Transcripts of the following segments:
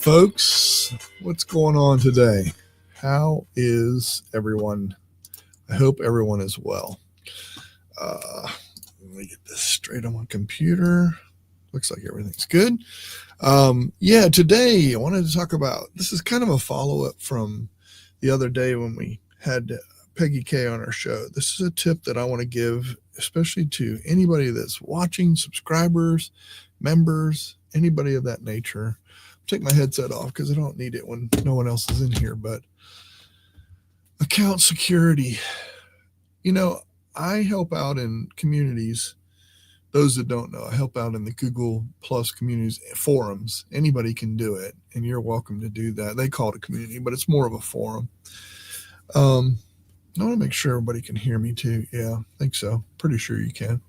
folks? What's going on today? How is everyone? I hope everyone is well. Let me get this straight on my computer. Looks like everything's good. Today I wanted to talk about, this is kind of a follow-up from the other day when we had Peggy K on our show. This is a tip that I want to give, especially to anybody that's watching, subscribers, members, anybody of that nature. Take my headset off because I don't need it when no one else is in here. But account security, I help out in communities. Those that don't know, I help out in the Google Plus communities forums. Anybody can do it, and you're welcome to do that. They call it a community, but it's more of a forum. I want to make sure everybody can hear me too. Yeah, I think so. Pretty sure you can.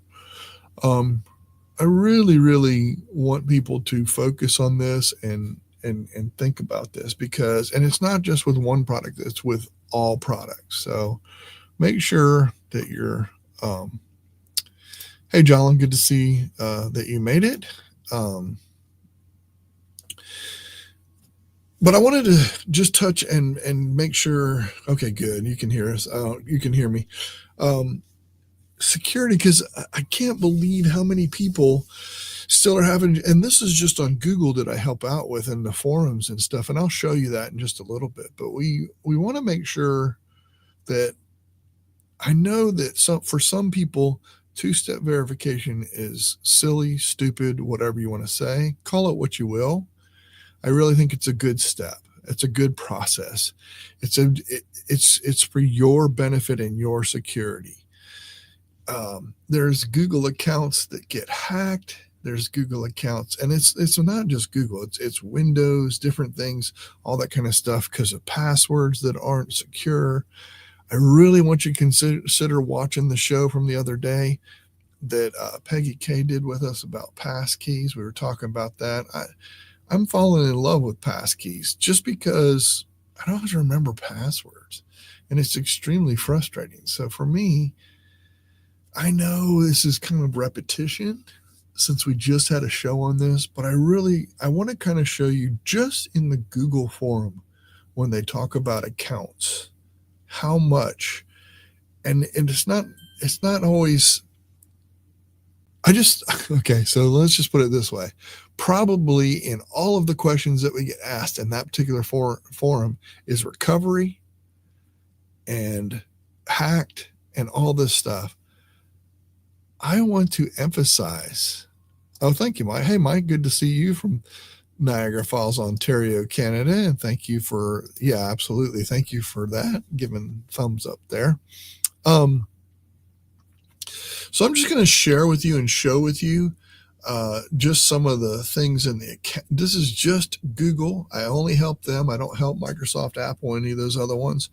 I really, really want people to focus on this and think about this and it's not just with one product, it's with all products. So make sure that you're, hey, John, good to see that you made it. But I wanted to just touch and make sure, okay, good. You can hear us. You can hear me. Security, because I can't believe how many people still are having, and this is just on Google that I help out with in the forums and stuff, and I'll show you that in just a little bit. But we want to make sure that, I know that for some people, two-step verification is silly, stupid, whatever you want to say. Call it what you will. I really think it's a good step. It's a good process. It's for your benefit and your security. There's Google accounts that get hacked. There's Google accounts, and it's not just Google. It's Windows, different things, all that kind of stuff because of passwords that aren't secure. I really want you to consider watching the show from the other day that Peggy K did with us about passkeys. We were talking about that. I'm falling in love with passkeys just because I don't have to remember passwords, and it's extremely frustrating. So for me, I know this is kind of repetition since we just had a show on this, but I want to kind of show you just in the Google forum when they talk about accounts, how much, and it's not always, okay, so let's just put it this way. Probably in all of the questions that we get asked in that particular forum is recovery and hacked and all this stuff. I want to emphasize, thank you, Mike. Hey, Mike, good to see you from Niagara Falls, Ontario, Canada. And thank you absolutely. Thank you for that, giving thumbs up there. So I'm just going to share with you and show with you just some of the things in the account. This is just Google. I only help them. I don't help Microsoft, Apple, any of those other ones.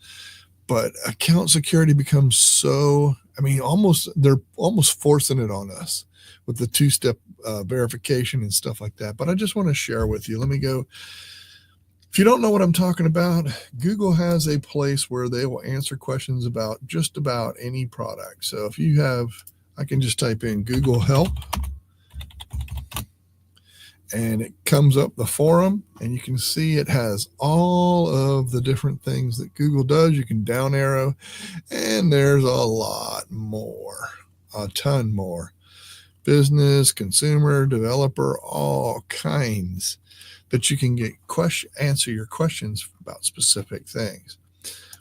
But account security becomes so, they're almost forcing it on us with the two-step verification and stuff like that. But I just want to share with you. Let me go. If you don't know what I'm talking about, Google has a place where they will answer questions about just about any product. So if you have, I can just type in Google Help, and it comes up the forum, and you can see it has all of the different things that Google does. You can down arrow, and there's a lot more, a ton more. Business, consumer, developer, all kinds that you can get answer your questions about specific things.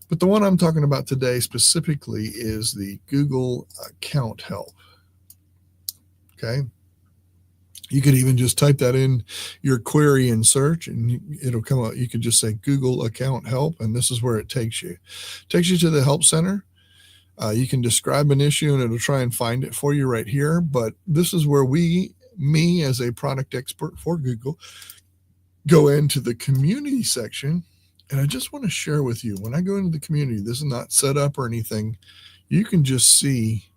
But the one I'm talking about today specifically is the Google Account Help. Okay. You could even just type that in your query in search, and it'll come up. You could just say Google Account Help, and this is where it takes you. It takes you to the Help Center. You can describe an issue, and it'll try and find it for you right here. But this is where me as a product expert for Google, go into the community section. And I just want to share with you, when I go into the community, this is not set up or anything. You can just see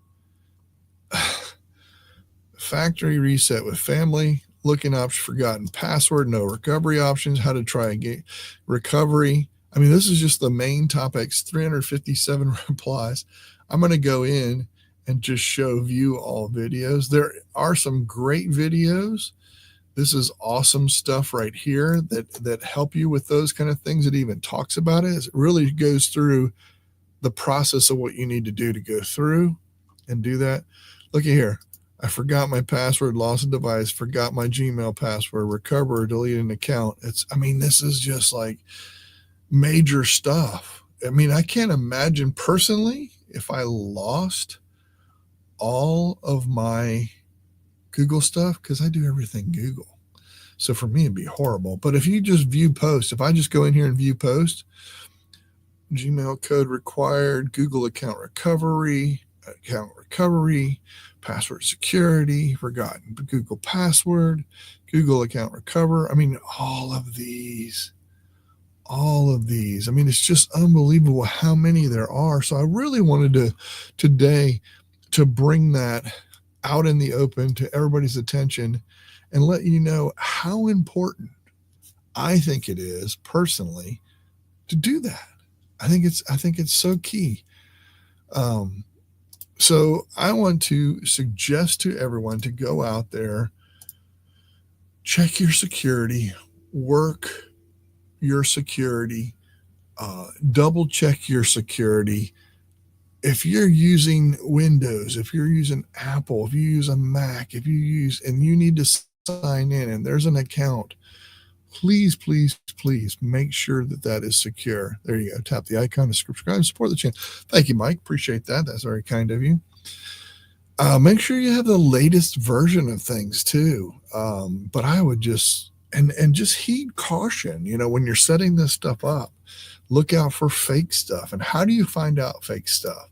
factory reset with family, looking options, forgotten password, no recovery options, how to try again, recovery. This is just the main topics, 357 replies. I'm going to go in and just show view all videos. There are some great videos This is awesome stuff right here that help you with those kind of things. It even talks about it. It really goes through the process of what you need to do to go through and do that. Look at here. I forgot my password, lost a device, forgot my Gmail password, recover or delete an account. This is just like major stuff. I can't imagine personally if I lost all of my Google stuff, because I do everything Google. So for me, it'd be horrible. But if you just view posts, if I just go in here and view post, Gmail code required, Google account recovery, password security, forgotten Google password, Google account recover. All of these. It's just unbelievable how many there are. So I really wanted today to bring that out in the open to everybody's attention and let you know how important I think it is personally to do that. I think it's so key. So I want to suggest to everyone to go out there, check your security, work your security, double check your security. If you're using Windows, if you're using Apple, if you use a Mac, and you need to sign in and there's an account, please make sure that is secure. There you go. Tap the icon to subscribe and support the channel. Thank you, Mike. Appreciate that. That's very kind of you. Make sure you have the latest version of things too. But I would just heed caution, when you're setting this stuff up, look out for fake stuff. And how do you find out fake stuff?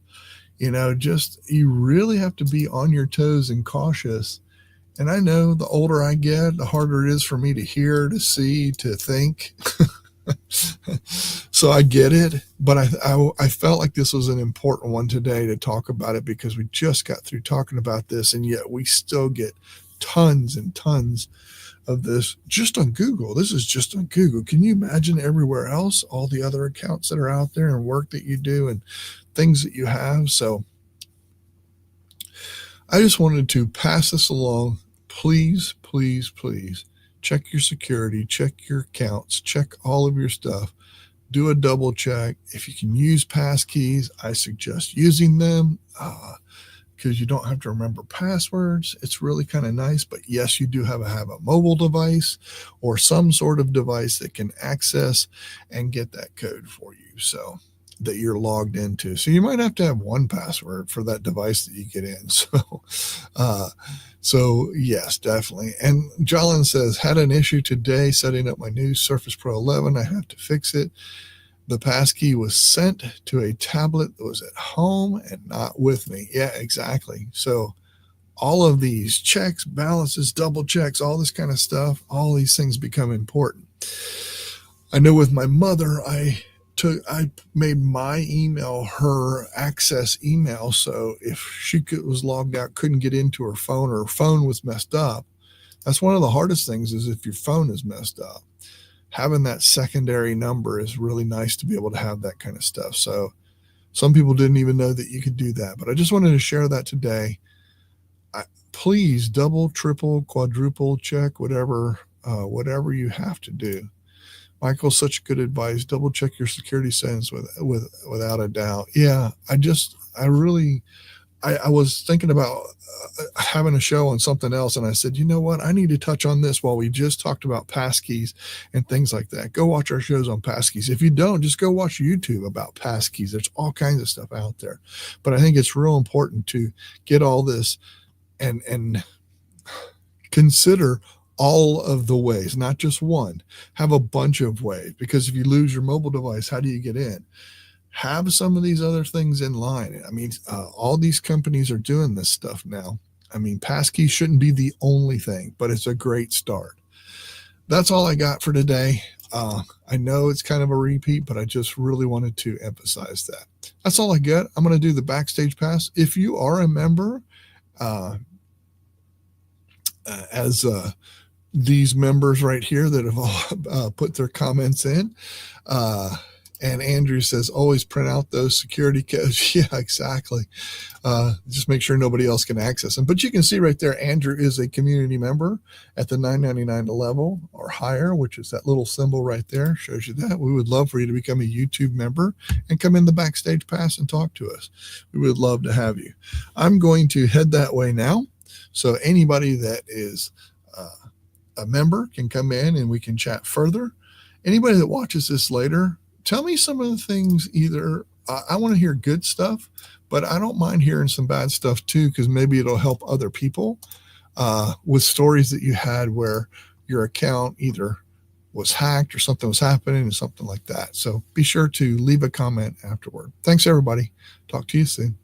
You really have to be on your toes and cautious. And I know the older I get, the harder it is for me to hear, to see, to think. So I get it, but I felt like this was an important one today to talk about it, because we just got through talking about this, and yet we still get tons and tons of this just on Google. This is just on Google. Can you imagine everywhere else, all the other accounts that are out there and work that you do and things that you have? So I just wanted to pass this along. Please check your security, check your accounts, check all of your stuff. Do a double check. If you can use passkeys, I suggest using them, because you don't have to remember passwords. It's really kind of nice. But yes, you do have a mobile device or some sort of device that can access and get that code for you, so that you're logged into. So you might have to have one password for that device that you get in. So yes, definitely. And Jalen says, had an issue today setting up my new Surface Pro 11. I have to fix it. The passkey was sent to a tablet that was at home and not with me. Yeah, exactly. So all of these checks, balances, double checks, all this kind of stuff, all these things become important. I know with my mother, I made my email her access email. So if she was logged out, couldn't get into her phone, or her phone was messed up. That's one of the hardest things, is if your phone is messed up. Having that secondary number is really nice to be able to have that kind of stuff. So some people didn't even know that you could do that, but I just wanted to share that today. Please double, triple, quadruple check whatever you have to do. Michael, such good advice. Double check your security settings without a doubt. Yeah, I was thinking about having a show on something else, and I said, you know what? I need to touch on this while we just talked about passkeys and things like that. Go watch our shows on passkeys. If you don't, just go watch YouTube about passkeys. There's all kinds of stuff out there. But I think it's real important to get all this and consider all of the ways, not just one. Have a bunch of ways, because if you lose your mobile device, how do you get in? Have some of these other things in line. All these companies are doing this stuff now. Passkeys shouldn't be the only thing, but it's a great start. That's all I got for today. I know it's kind of a repeat, but I just really wanted to emphasize that. That's all I got. I'm going to do the backstage pass. If you are a member, as these members right here that have all put their comments in, And Andrew says, always print out those security codes. Yeah, exactly. Just make sure nobody else can access them. But you can see right there, Andrew is a community member at the $9.99 level or higher, which is that little symbol right there. Shows you that. We would love for you to become a YouTube member and come in the backstage pass and talk to us. We would love to have you. I'm going to head that way now. So anybody that is a member can come in and we can chat further. Anybody that watches this later, tell me some of the things. Either I want to hear good stuff, but I don't mind hearing some bad stuff too, because maybe it'll help other people with stories that you had where your account either was hacked or something was happening or something like that. So be sure to leave a comment afterward. Thanks, everybody. Talk to you soon.